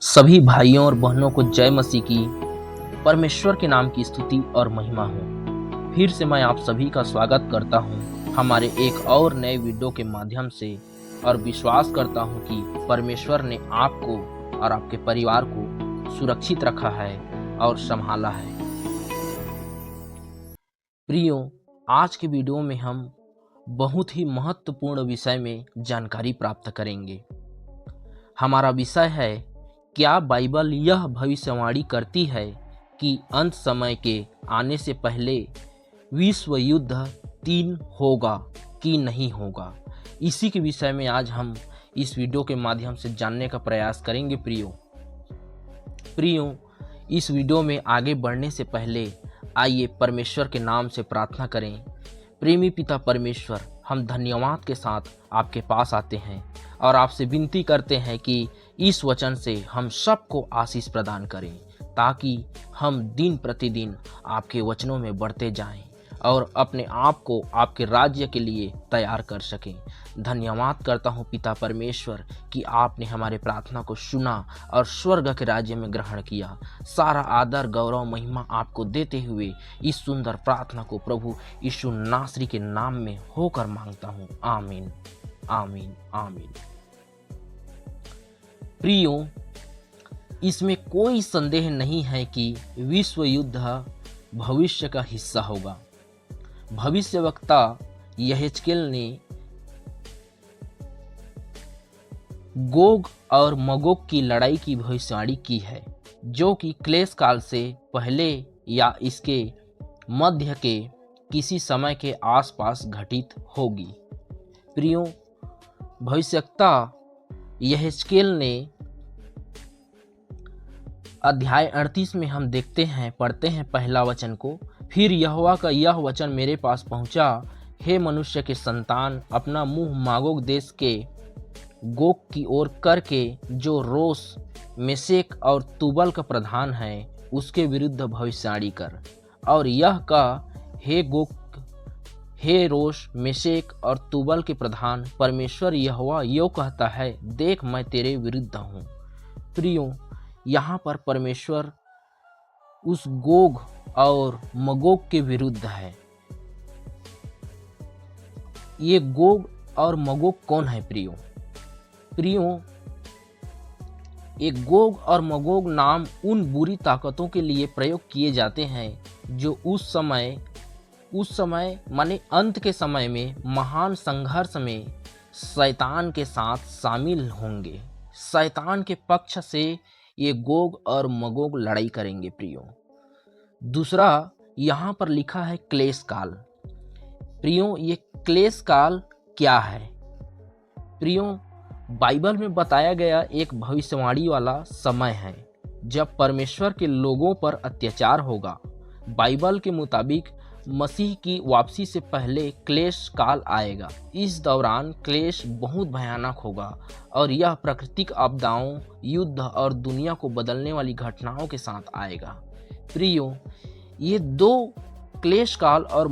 सभी भाइयों और बहनों को जय मसीह की। परमेश्वर के नाम की स्तुति और महिमा हो। फिर से मैं आप सभी का स्वागत करता हूं हमारे एक और नए वीडियो के माध्यम से, और विश्वास करता हूं कि परमेश्वर ने आपको और आपके परिवार को सुरक्षित रखा है और संभाला है। प्रियो, आज के वीडियो में हम बहुत ही महत्वपूर्ण विषय में जानकारी प्राप्त करेंगे। हमारा विषय है, क्या बाइबल यह भविष्यवाणी करती है कि अंत समय के आने से पहले विश्व युद्ध 3 होगा कि नहीं होगा। इसी के विषय में आज हम इस वीडियो के माध्यम से जानने का प्रयास करेंगे। प्रियो, इस वीडियो में आगे बढ़ने से पहले आइए परमेश्वर के नाम से प्रार्थना करें। प्रेमी पिता परमेश्वर, हम धन्यवाद के साथ आपके पास आते हैं और आपसे विनती करते हैं कि इस वचन से हम सबको आशीष प्रदान करें, ताकि हम दिन प्रतिदिन आपके वचनों में बढ़ते जाएं और अपने आप को आपके राज्य के लिए तैयार कर सकें। धन्यवाद करता हूं पिता परमेश्वर कि आपने हमारे प्रार्थना को सुना और स्वर्ग के राज्य में ग्रहण किया। सारा आदर गौरव महिमा आपको देते हुए इस सुंदर प्रार्थना को प्रभु यीशु नासरी के नाम में होकर मांगता हूं। आमीन, आमीन, आमीन। प्रियो, इसमें कोई संदेह नहीं है कि विश्व युद्ध भविष्य का हिस्सा होगा। भविष्यवक्ता यहेजकेल ने गोग और मगोग की लड़ाई की भविष्यवाणी की है, जो कि क्लेश काल से पहले या इसके मध्य के किसी समय के आसपास घटित होगी। प्रियो, भविष्यवक्ता यहेजकेल ने अध्याय 38 में हम देखते हैं, पढ़ते हैं पहला वचन को। फिर यहोवा का यह वचन मेरे पास पहुंचा, हे मनुष्य के संतान, अपना मुंह मागोग देश के गोग की ओर करके, जो रोश मेशेक और तुबल का प्रधान है, उसके विरुद्ध भविष्यवाणी कर और यह का, हे गोग, हे रोश मेशेक और तुबल के प्रधान, परमेश्वर यहोवा यो कहता है, देख मैं तेरे विरुद्ध हूँ। प्रियो, यहाँ पर परमेश्वर उस गोग और मगोग के विरुद्ध है। ये गोग और मगोग कौन है प्रियो? ये गोग और मगोग नाम उन बुरी ताकतों के लिए प्रयोग किए जाते हैं जो उस समय माने अंत के समय में महान संघर्ष में शैतान के साथ शामिल होंगे। शैतान के पक्ष से ये गोग और मगोग लड़ाई करेंगे। प्रियो, दूसरा यहाँ पर लिखा है क्लेश काल। प्रियो, ये क्लेश काल क्या है? प्रियो, बाइबल में बताया गया एक भविष्यवाणी वाला समय है जब परमेश्वर के लोगों पर अत्याचार होगा। बाइबल के मुताबिक मसीह की वापसी से पहले क्लेश काल आएगा। इस दौरान क्लेश बहुत भयानक होगा और यह प्राकृतिक आपदाओं, युद्ध और दुनिया को बदलने वाली घटनाओं के साथ आएगा। प्रियो, ये दो क्लेश काल और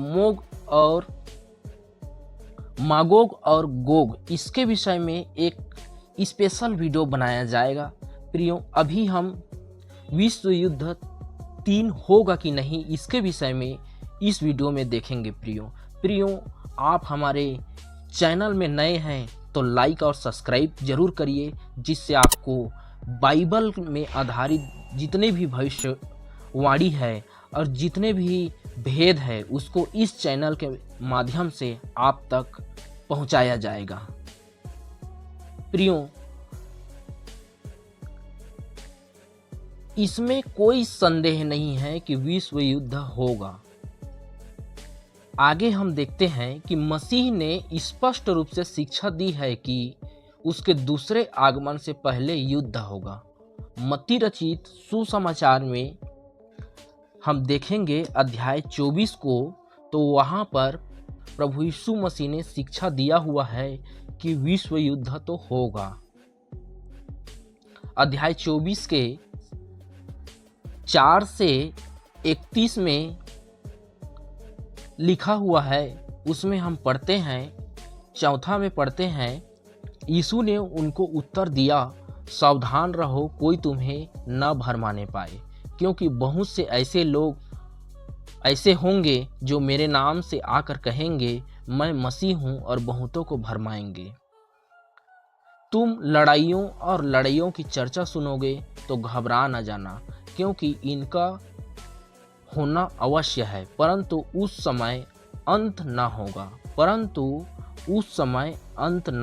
मागोग और गोग, इसके विषय में एक स्पेशल वीडियो बनाया जाएगा। प्रियो, अभी हम विश्व युद्ध 3 होगा कि नहीं, इसके विषय में इस वीडियो में देखेंगे। प्रियो, आप हमारे चैनल में नए हैं तो लाइक और सब्सक्राइब जरूर करिए, जिससे आपको बाइबल में आधारित जितने भी भविष्यवाणी है और जितने भी भेद है, उसको इस चैनल के माध्यम से आप तक पहुंचाया जाएगा। प्रियो, इसमें कोई संदेह नहीं है कि विश्व युद्ध होगा। आगे हम देखते हैं कि मसीह ने स्पष्ट रूप से शिक्षा दी है कि उसके दूसरे आगमन से पहले युद्ध होगा। मत्ती रचित सुसमाचार में हम देखेंगे अध्याय 24 को, तो वहाँ पर प्रभु यीशु मसीह ने शिक्षा दिया हुआ है कि विश्व युद्ध तो होगा। अध्याय 24 के 4 से 31 में लिखा हुआ है। उसमें हम पढ़ते हैं, चौथा में पढ़ते हैं, यीशु ने उनको उत्तर दिया, सावधान रहो कोई तुम्हें न भरमाने पाए, क्योंकि बहुत से ऐसे लोग ऐसे होंगे जो मेरे नाम से आकर कहेंगे मैं मसीह हूं और बहुतों को भरमाएंगे। तुम लड़ाइयों और लड़ाइयों की चर्चा सुनोगे तो घबरा न जाना, क्योंकि इनका होना अवश्य है, परंतु उस समय अंत ना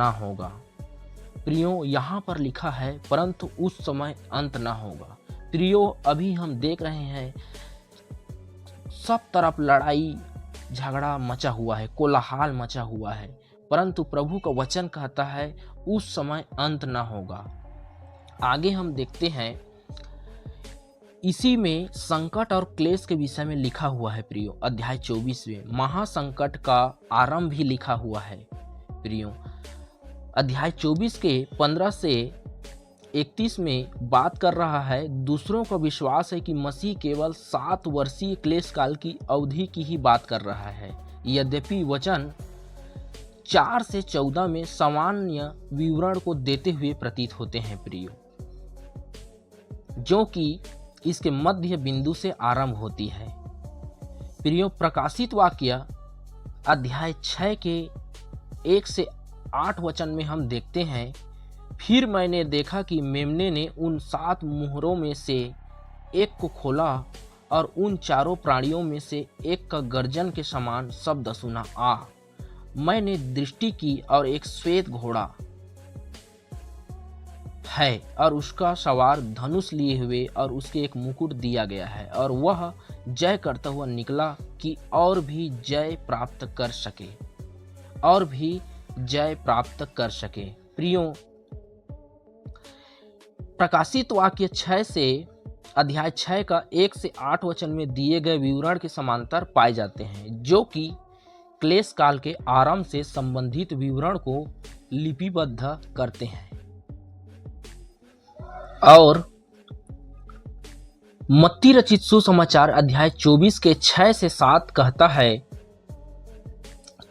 होगा। प्रियो, यहाँ पर लिखा है परंतु उस समय अंत ना होगा। प्रियो, अभी हम देख रहे हैं सब तरफ लड़ाई झगड़ा मचा हुआ है, कोलाहल मचा हुआ है, परंतु प्रभु का वचन कहता है उस समय अंत ना होगा। आगे हम देखते हैं, इसी में संकट और क्लेश के विषय में लिखा हुआ है प्रियो। अध्याय 24 में महासंकट का आरंभ भी लिखा हुआ है प्रियो। अध्याय 24 के 15 से 31 में बात कर रहा है, दूसरों का विश्वास है कि मसीह केवल 7 वर्षीय क्लेश काल की अवधि की ही बात कर रहा है। यद्यपि वचन 4 से 14 में सामान्य विवरण को देते हुए प्रतीत होते हैं प्रियो, जो कि इसके मध्य बिंदु से आरंभ होती है। प्रियो, प्रकाशित वाक्य अध्याय 6 के 1 से 8 वचन में हम देखते हैं, फिर मैंने देखा कि मेमने ने उन 7 मुहरों में से एक को खोला और उन चारों प्राणियों में से एक का गर्जन के समान शब्द सुना। मैंने दृष्टि की और एक श्वेत घोड़ा है और उसका सवार धनुष लिए हुए और उसके एक मुकुट दिया गया है, और वह जय करता हुआ निकला कि और भी जय प्राप्त कर सके। प्रियो, प्रकाशित वाक्य 6 से अध्याय 6 का 1 से 8 वचन में दिए गए विवरण के समांतर पाए जाते हैं, जो कि क्लेश काल के आरंभ से संबंधित विवरण को लिपिबद्ध करते हैं। और मत्ती रचित सुसमाचार अध्याय 24 के 6 से 7 कहता है,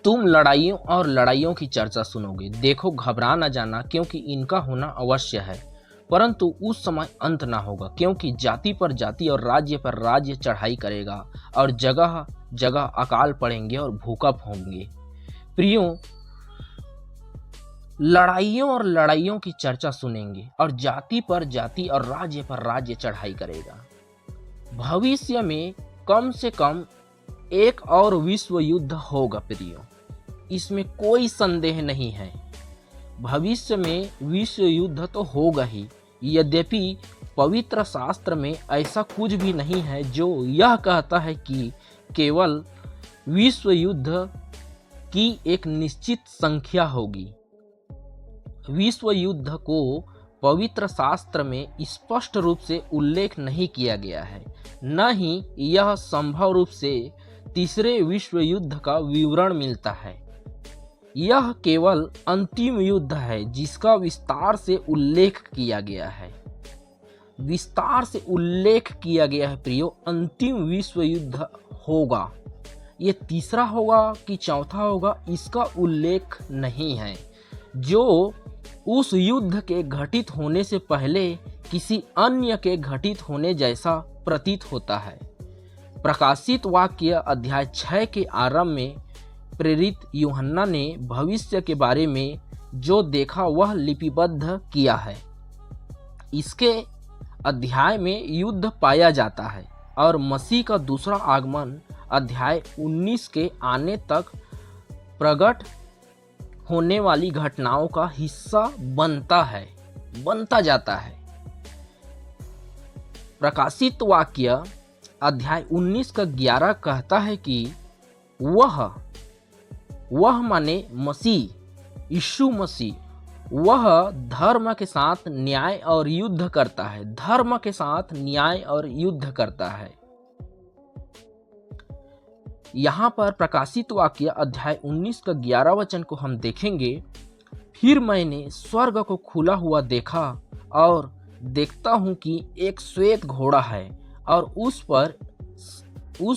तुम लड़ाइयों और लड़ाइयों की चर्चा सुनोगे, देखो घबरा न जाना, क्योंकि इनका होना अवश्य है, परंतु उस समय अंत ना होगा। क्योंकि जाति पर जाति और राज्य पर राज्य चढ़ाई करेगा, और जगह जगह अकाल पड़ेंगे और भूकंप होंगे। प्रियो, लड़ाइयों और लड़ाइयों की चर्चा सुनेंगे, और जाति पर जाति और राज्य पर राज्य चढ़ाई करेगा। भविष्य में कम से कम एक और विश्व युद्ध होगा प्रियो, इसमें कोई संदेह नहीं है। भविष्य में विश्व युद्ध तो होगा ही, यद्यपि पवित्र शास्त्र में ऐसा कुछ भी नहीं है जो यह कहता है कि केवल विश्व युद्ध की एक निश्चित संख्या होगी। विश्व युद्ध को पवित्र शास्त्र में स्पष्ट रूप से उल्लेख नहीं किया गया है, न ही यह संभव रूप से तीसरे विश्व युद्ध का विवरण मिलता है। यह केवल अंतिम युद्ध है जिसका विस्तार से उल्लेख किया गया है। प्रियो, अंतिम विश्व युद्ध होगा। ये तीसरा होगा कि चौथा होगा, इसका उल्लेख नहीं है, जो उस युद्ध के घटित होने से पहले किसी अन्य के घटित होने जैसा प्रतीत होता है। प्रकाशित वाक्य अध्याय 6 के आरंभ में प्रेरित यूहन्ना ने भविष्य के बारे में जो देखा वह लिपिबद्ध किया है। इसके अध्याय में युद्ध पाया जाता है और मसीह का दूसरा आगमन अध्याय 19 के आने तक प्रकट होने वाली घटनाओं का हिस्सा बनता जाता है। प्रकाशित वाक्य अध्याय 19 का 11 कहता है कि वह माने मसीह यीशु मसीह, वह धर्म के साथ न्याय और युद्ध करता है। यहाँ पर प्रकाशित वाक्य अध्याय 19 का 11 वचन को हम देखेंगे। फिर मैंने स्वर्ग को खुला हुआ देखा और देखता हूँ कि एक श्वेत घोड़ा है और उस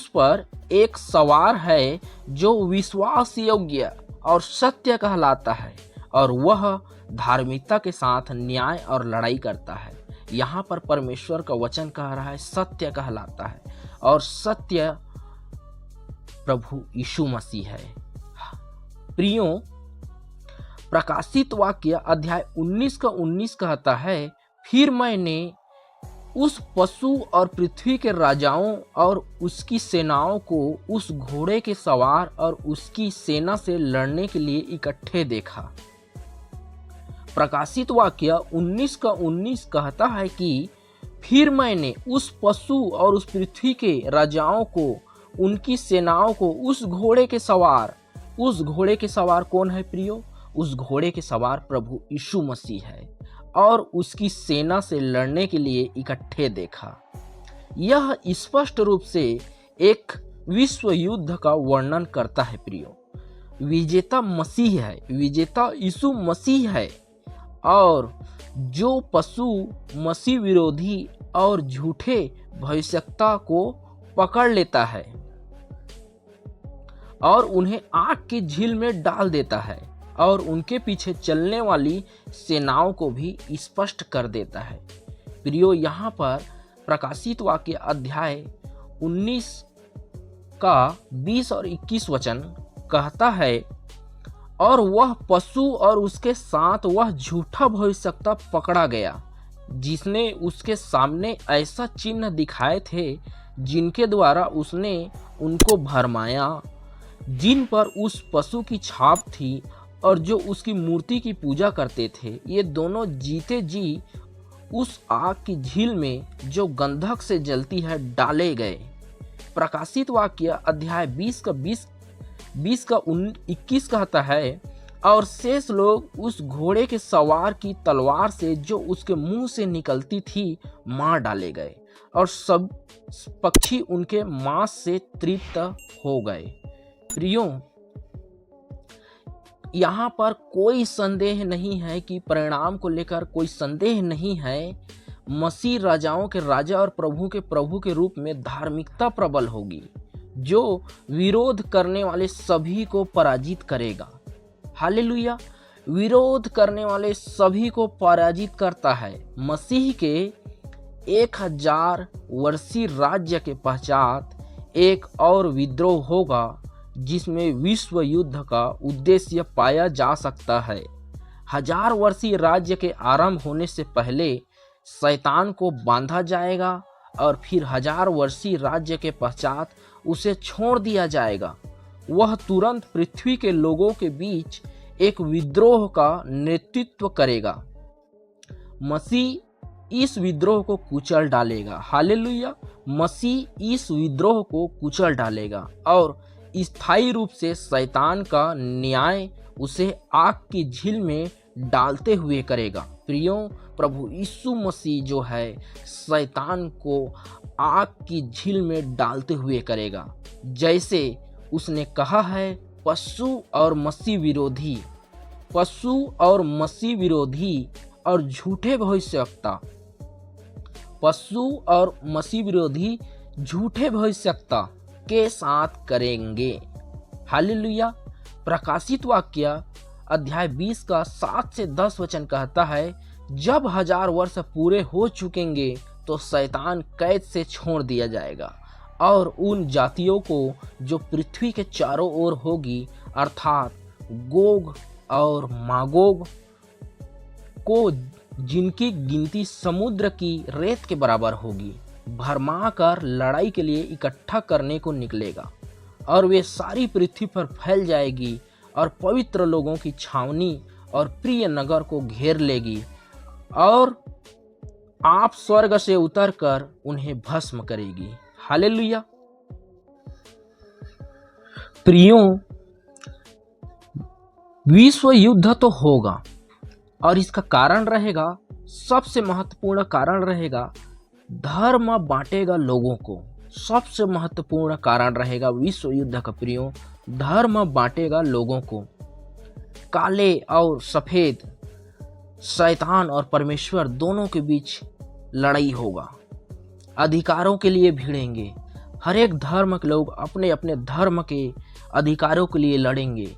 पर एक सवार है जो विश्वास योग्य और सत्य कहलाता है और वह धार्मिकता के साथ न्याय और लड़ाई करता है। यहाँ पर परमेश्वर का वचन कह रहा है सत्य कहलाता है, और सत्य प्रभु यीशु मसीह है। प्रियो, प्रकाशित वाक्य अध्याय 19 का 19 कहता है, फिर मैंने उस पशु और पृथ्वी के राजाओं और उसकी सेनाओं को उस घोड़े के सवार और उसकी सेना से लड़ने के लिए इकट्ठे देखा। प्रकाशित वाक्य 19 का 19 कहता है कि फिर मैंने उस पशु और उस पृथ्वी के राजाओं को, उनकी सेनाओं को, उस घोड़े के सवार कौन है प्रियो? उस घोड़े के सवार प्रभु यीशु मसीह है, और उसकी सेना से लड़ने के लिए इकट्ठे देखा। यह स्पष्ट रूप से एक विश्व युद्ध का वर्णन करता है प्रियो। विजेता मसीह है, विजेता यीशु मसीह है, और जो पशु मसीह विरोधी और झूठे भविष्यवक्ता को पकड़ लेता है और उन्हें आग की झील में डाल देता है, और उनके पीछे चलने वाली सेनाओं को भी स्पष्ट कर देता है। प्रियो, यहाँ पर प्रकाशित वाक्य अध्याय 19 का 20 और 21 वचन कहता है, और वह पशु और उसके साथ वह झूठा भविष्यवक्ता पकड़ा गया, जिसने उसके सामने ऐसा चिन्ह दिखाए थे जिनके द्वारा उसने उनको भरमाया, जिन पर उस पशु की छाप थी और जो उसकी मूर्ति की पूजा करते थे। ये दोनों जीते जी उस आग की झील में जो गंधक से जलती है डाले गए। प्रकाशित वाक्य अध्याय 20 का 21 कहता है, और शेष लोग उस घोड़े के सवार की तलवार से जो उसके मुंह से निकलती थी मार डाले गए, और सब पक्षी उनके मांस से तृप्त हो गए। प्रियो, यहाँ पर कोई संदेह नहीं है कि परिणाम को लेकर कोई संदेह नहीं है। मसीह राजाओं के राजा और प्रभु के रूप में धार्मिकता प्रबल होगी, जो विरोध करने वाले सभी को पराजित करेगा। हालेलुया! विरोध करने वाले सभी को पराजित करता है। मसीह के 1000 वर्षीय राज्य के पश्चात एक और विद्रोह होगा, जिसमें विश्व युद्ध का उद्देश्य पाया जा सकता है। 1000 वर्षीय राज्य के आरंभ होने से पहले शैतान को बांधा जाएगा, और फिर 1000 वर्षीय राज्य के पश्चात उसे छोड़ दिया जाएगा। वह तुरंत पृथ्वी के लोगों के बीच एक विद्रोह का नेतृत्व करेगा। मसीह इस विद्रोह को कुचल डालेगा। हालेलुया! मसीह इस विद्रोह को कुचल डालेगा और स्थायी रूप से शैतान का न्याय उसे आग की झील में डालते हुए करेगा। प्रियो, प्रभु यीशु मसीह जो है शैतान को आग की झील में डालते हुए करेगा, जैसे उसने कहा है, पशु और मसीह विरोधी और झूठे भविष्यवक्ता, पशु और मसीह विरोधी झूठे भविष्यवक्ता के साथ करेंगे। हालेलुया! प्रकाशित वाक्य अध्याय 20 का 7 से 10 वचन कहता है, जब 1000 वर्ष पूरे हो चुकेंगे तो शैतान कैद से छोड़ दिया जाएगा, और उन जातियों को जो पृथ्वी के चारों ओर होगी, अर्थात गोग और मागोग को, जिनकी गिनती समुद्र की रेत के बराबर होगी, भरमा कर लड़ाई के लिए इकट्ठा करने को निकलेगा, और वे सारी पृथ्वी पर फैल जाएगी और पवित्र लोगों की छावनी और प्रिय नगर को घेर लेगी, और आप स्वर्ग से उतरकर उन्हें भस्म करेगी। हालेलुया! प्रियों, विश्व युद्ध तो होगा, और इसका कारण रहेगा, सबसे महत्वपूर्ण कारण रहेगा, धर्म बांटेगा लोगों को। सबसे महत्वपूर्ण कारण रहेगा विश्व युद्ध का प्रियो, धर्म बांटेगा लोगों को। काले और सफेद, शैतान और परमेश्वर दोनों के बीच लड़ाई होगा। अधिकारों के लिए भिड़ेंगे। हर एक धर्म के लोग अपने अपने धर्म के अधिकारों के लिए लड़ेंगे।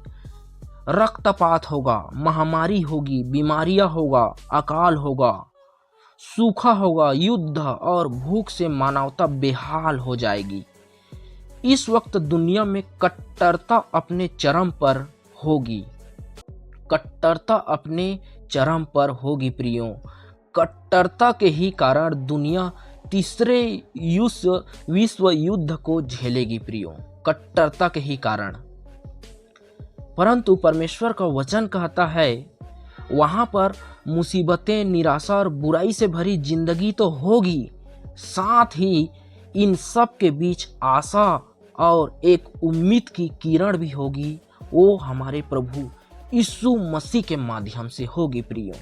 रक्तपात होगा, महामारी होगी, बीमारियां होगा, अकाल होगा, सूखा होगा, युद्ध और भूख से मानवता बेहाल हो जाएगी। इस वक्त दुनिया में कट्टरता अपने चरम पर होगी। कट्टरता अपने चरम पर होगी प्रियो। कट्टरता के ही कारण दुनिया तीसरे विश्व युद्ध को झेलेगी प्रियो, कट्टरता के ही कारण। परंतु परमेश्वर का वचन कहता है वहां पर मुसीबतें, निराशा और बुराई से भरी जिंदगी तो होगी, साथ ही इन सब के बीच आशा और एक उम्मीद की किरण भी होगी। वो हमारे प्रभु यीशु मसीह के माध्यम से होगी प्रियो।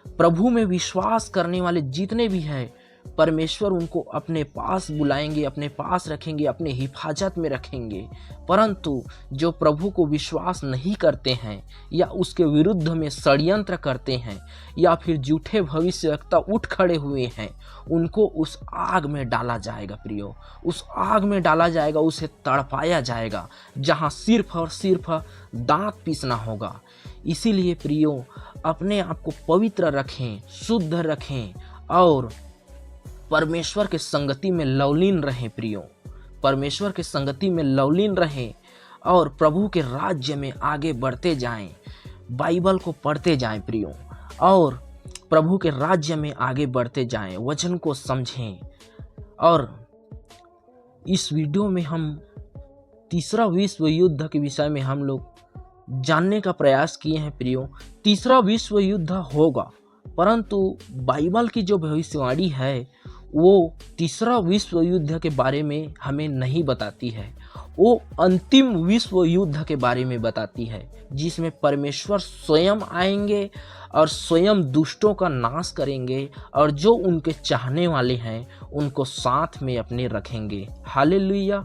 प्रभु में विश्वास करने वाले जितने भी हैं, परमेश्वर उनको अपने पास बुलाएंगे, अपने पास रखेंगे, अपने हिफाजत में रखेंगे। परंतु जो प्रभु को विश्वास नहीं करते हैं या उसके विरुद्ध में षड्यंत्र करते हैं या फिर झूठे भविष्यवक्ता उठ खड़े हुए हैं, उनको उस आग में डाला जाएगा प्रियो। उस आग में डाला जाएगा, उसे तड़पाया जाएगा, जहां सिर्फ और सिर्फ दांत पीसना होगा। इसीलिए प्रियो, अपने आप को पवित्र रखें, शुद्ध रखें और परमेश्वर के संगति में लवलीन रहें प्रियो। परमेश्वर के संगति में लवलीन रहें और प्रभु के राज्य में आगे बढ़ते जाएं। बाइबल को पढ़ते जाएं प्रियो और प्रभु के राज्य में आगे बढ़ते जाएं, वचन को समझें। और इस वीडियो में हम तीसरा विश्व युद्ध के विषय में हम लोग जानने का प्रयास किए हैं प्रियो। तीसरा विश्व युद्ध होगा, परंतु बाइबल की जो भविष्यवाणी है वो तीसरा विश्व युद्ध के बारे में हमें नहीं बताती है। वो अंतिम विश्व युद्ध के बारे में बताती है, जिसमें परमेश्वर स्वयं आएंगे और स्वयं दुष्टों का नाश करेंगे और जो उनके चाहने वाले हैं उनको साथ में अपने रखेंगे। हालेलुया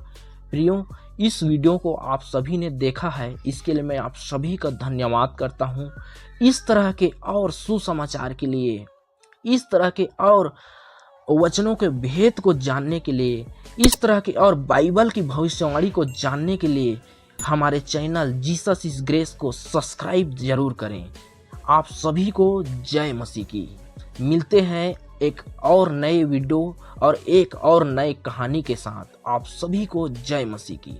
प्रियो, इस वीडियो को आप सभी ने देखा है, इसके लिए मैं आप सभी का धन्यवाद करता हूँ। इस तरह के और सुसमाचार के लिए, इस तरह के और वचनों के भेद को जानने के लिए, इस तरह के और बाइबल की भविष्यवाणी को जानने के लिए हमारे चैनल जीसस इज ग्रेस को सब्सक्राइब जरूर करें। आप सभी को जय मसीह की। मिलते हैं एक और नए वीडियो और एक और नए कहानी के साथ। आप सभी को जय मसीह की।